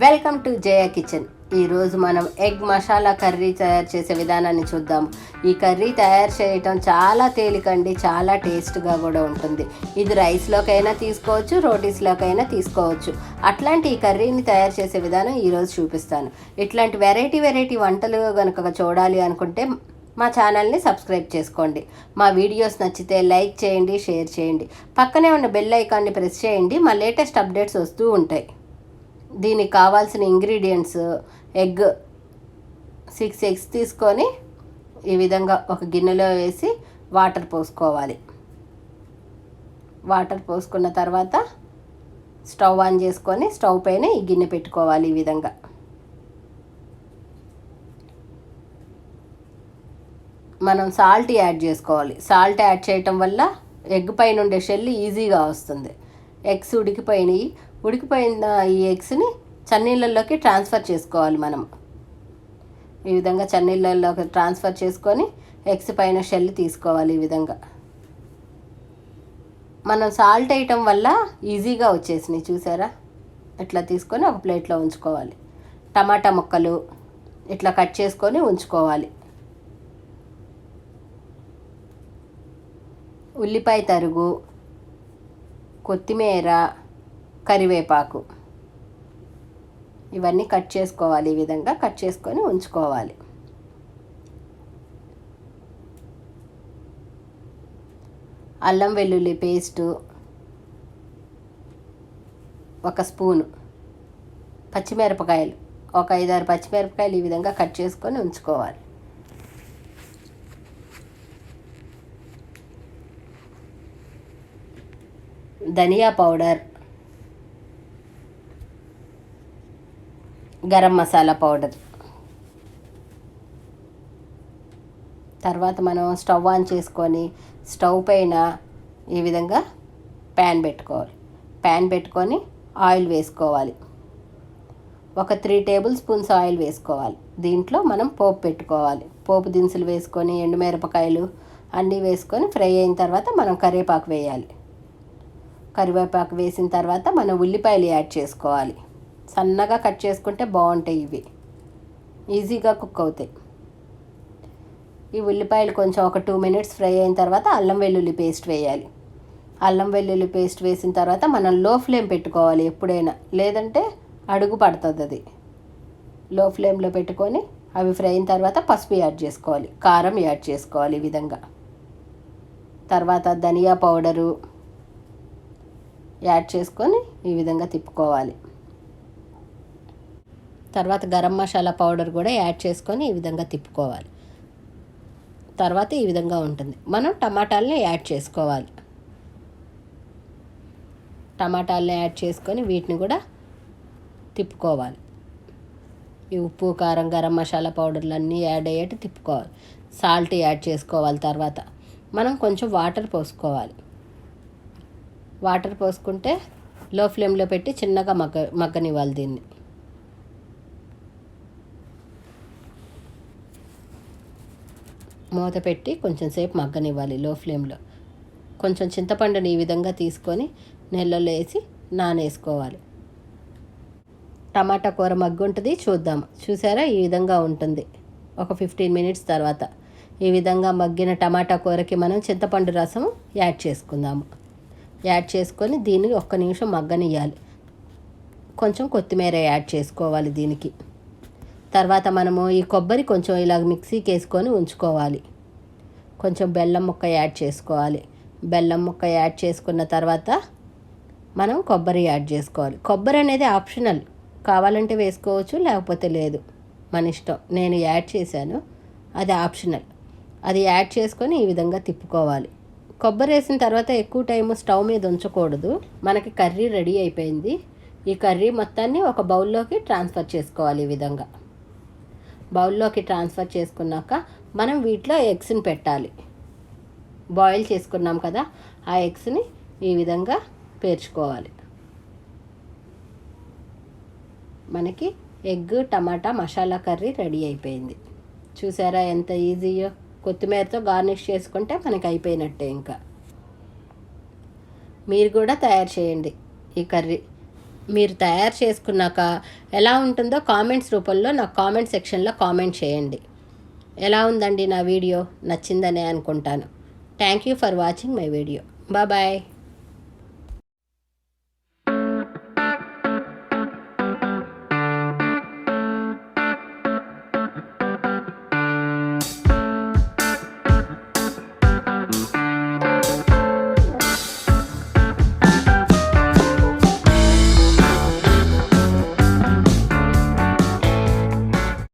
Welcome to Jaya kitchen. ఈరోజు మనం egg masala curry తయారు చేసే విధానాన్ని చూద్దాం. ఈ కర్రీ తయారు చేయటం చాలా తేలికండి, చాలా టేస్ట్గా కూడా ఉంటుంది. ఇది రైస్లోకైనా తీసుకోవచ్చు, రోటీస్లోకైనా తీసుకోవచ్చు. అట్లాంటి ఈ కర్రీని తయారు చేసే విధానం ఈరోజు చూపిస్తాను. ఇట్లాంటి వెరైటీ వంటలు కనుక చూడాలి అనుకుంటే మా ఛానల్ని సబ్స్క్రైబ్ చేసుకోండి. మా వీడియోస్ నచ్చితే లైక్ చేయండి, షేర్ చేయండి. పక్కనే ఉన్న బెల్ ఐకాన్ని ప్రెస్ చేయండి. మా లేటెస్ట్ అప్డేట్స్ వస్తూ ఉంటాయి. దీనికి కావాల్సిన ఇంగ్రీడియంట్స్: ఎగ్ 6 ఎగ్స్ తీసుకొని ఈ విధంగా ఒక గిన్నెలో వేసి వాటర్ పోసుకోవాలి. వాటర్ పోసుకున్న తర్వాత స్టవ్ ఆన్ చేసుకొని స్టవ్ పైన ఈ గిన్నె పెట్టుకోవాలి. ఈ విధంగా మనం సాల్ట్ యాడ్ చేసుకోవాలి. సాల్ట్ యాడ్ చేయటం వల్ల ఎగ్ పైన ఉండే షెల్ ఈజీగా వస్తుంది. ఎగ్స్ ఉడికిపోయిన ఈ ఎగ్స్ని చన్నీళ్ళల్లోకి ట్రాన్స్ఫర్ చేసుకోవాలి. మనం ఈ విధంగా చన్నీళ్ళల్లోకి ట్రాన్స్ఫర్ చేసుకొని ఎగ్స్ పైన షెల్ తీసుకోవాలి. ఈ విధంగా మనం సాల్ట్ వేయటం వల్ల ఈజీగా వచ్చేసినాయి. చూసారా? ఇట్లా తీసుకొని ఒక ప్లేట్లో ఉంచుకోవాలి. టమాటా ముక్కలు ఇట్లా కట్ చేసుకొని ఉంచుకోవాలి. ఉల్లిపాయ తరుగు, కొత్తిమీర, కరివేపాకు ఇవన్నీ కట్ చేసుకోవాలి. ఈ విధంగా కట్ చేసుకొని ఉంచుకోవాలి. అల్లం వెల్లుల్లి పేస్టు 1 స్పూను, పచ్చిమిరపకాయలు ఒక 5-6 పచ్చిమిరపకాయలు ఈ విధంగా కట్ చేసుకొని ఉంచుకోవాలి. ధనియా పౌడర్, గరం మసాలా పౌడర్. తర్వాత మనం స్టవ్ ఆన్ చేసుకొని స్టవ్ పైన ఈ విధంగా ప్యాన్ పెట్టుకోవాలి. ప్యాన్ పెట్టుకొని ఆయిల్ వేసుకోవాలి. ఒక 3 టేబుల్ స్పూన్స్ ఆయిల్ వేసుకోవాలి. దీంట్లో మనం పోపు పెట్టుకోవాలి. పోపు దినుసులు వేసుకొని ఎండుమిరపకాయలు అన్నీ వేసుకొని ఫ్రై అయిన తర్వాత మనం కరివేపాకు వేయాలి. కరివేపాకు వేసిన తర్వాత మనం ఉల్లిపాయలు యాడ్ చేసుకోవాలి. సన్నగా కట్ చేసుకుంటే బాగుంటాయి. ఇవి ఈజీగా కుక్ అవుతాయి. ఈ ఉల్లిపాయలు కొంచెం ఒక 2 మినిట్స్ ఫ్రై అయిన తర్వాత అల్లం వెల్లుల్లి పేస్ట్ వేయాలి. అల్లం వెల్లుల్లి పేస్ట్ వేసిన తర్వాత మనం లో ఫ్లేమ్ పెట్టుకోవాలి ఎప్పుడైనా, లేదంటే అడుగు పడుతుంది అది. లో ఫ్లేమ్లో పెట్టుకొని అవి ఫ్రై అయిన తర్వాత పసుపు యాడ్ చేసుకోవాలి, కారం యాడ్ చేసుకోవాలి. ఈ విధంగా తర్వాత ధనియా పౌడరు యాడ్ చేసుకొని ఈ విధంగా తిప్పుకోవాలి. తర్వాత గరం మసాలా పౌడర్ కూడా యాడ్ చేసుకొని ఈ విధంగా తిప్పుకోవాలి. తర్వాత ఈ విధంగా ఉంటుంది. మనం టమాటాలని యాడ్ చేసుకోవాలి. టమాటాలని యాడ్ చేసుకొని వీటిని కూడా తిప్పుకోవాలి. ఈ ఉప్పు, కారం, గరం మసాలా పౌడర్లు అన్నీ యాడ్ అయ్యేట్టు తిప్పుకోవాలి. సాల్ట్ యాడ్ చేసుకోవాలి. తర్వాత మనం కొంచెం వాటర్ పోసుకోవాలి. వాటర్ పోసుకుంటే లో ఫ్లేమ్లో పెట్టి చిన్నగా మగ్గనివ్వాలి. దీన్ని మూత పెట్టి కొంచెం సేపు మగ్గనివ్వాలి లో ఫ్లేమ్లో. కొంచెం చింతపండుని ఈ విధంగా తీసుకొని నీళ్ళలో వేసి నానేసుకోవాలి. టమాటా కూర మగ్గుంటుంది, చూద్దాం. చూసారా? ఈ విధంగా ఉంటుంది. ఒక 15 మినిట్స్ తర్వాత ఈ విధంగా మగ్గిన టమాటా కూరకి మనం చింతపండు రసం యాడ్ చేసుకుందాము. యాడ్ చేసుకొని దీన్ని 1 నిమిషం మగ్గనియ్యాలి. కొంచెం కొత్తిమీర యాడ్ చేసుకోవాలి దీనికి. తర్వాత మనము ఈ కొబ్బరి కొంచెం ఇలా మిక్సీకి వేసుకొని ఉంచుకోవాలి. కొంచెం బెల్లం ముక్క యాడ్ చేసుకోవాలి. బెల్లం ముక్క యాడ్ చేసుకున్న తర్వాత మనం కొబ్బరి యాడ్ చేసుకోవాలి. కొబ్బరి అనేది ఆప్షనల్, కావాలంటే వేసుకోవచ్చు, లేకపోతే లేదు, మన ఇష్టం. నేను యాడ్ చేశాను, అది ఆప్షనల్. అది యాడ్ చేసుకొని ఈ విధంగా తిప్పుకోవాలి. కొబ్బరి వేసిన తర్వాత ఎక్కువ టైం స్టవ్ మీద ఉంచకూడదు. మనకి కర్రీ రెడీ అయిపోయింది. ఈ కర్రీ మొత్తాన్ని ఒక బౌల్లోకి ట్రాన్స్ఫర్ చేసుకోవాలి. ఈ విధంగా బౌల్లోకి ట్రాన్స్ఫర్ చేసుకున్నాక మనం వీటిలో ఎగ్స్ని పెట్టాలి. బాయిల్ చేసుకున్నాం కదా, ఆ ఎగ్స్ని ఈ విధంగా పేర్చుకోవాలి. మనకి ఎగ్ టమాటా మసాలా కర్రీ రెడీ అయిపోయింది. చూసారా ఎంత ఈజీయో? కొత్తిమీరతో గార్నిష్ చేసుకుంటే మనకి అయిపోయినట్టే. ఇంకా మీరు కూడా తయారు చేయండి ఈ కర్రీ. మీరు తయారు చేసుకున్నాక ఎలా ఉంటుందో కామెంట్స్ రూపంలో నాకు కామెంట్ సెక్షన్లో కామెంట్ చేయండి. ఎలా ఉందండి నా వీడియో? నచ్చిందనే అనుకుంటాను. Thank you for watching my video. Bye.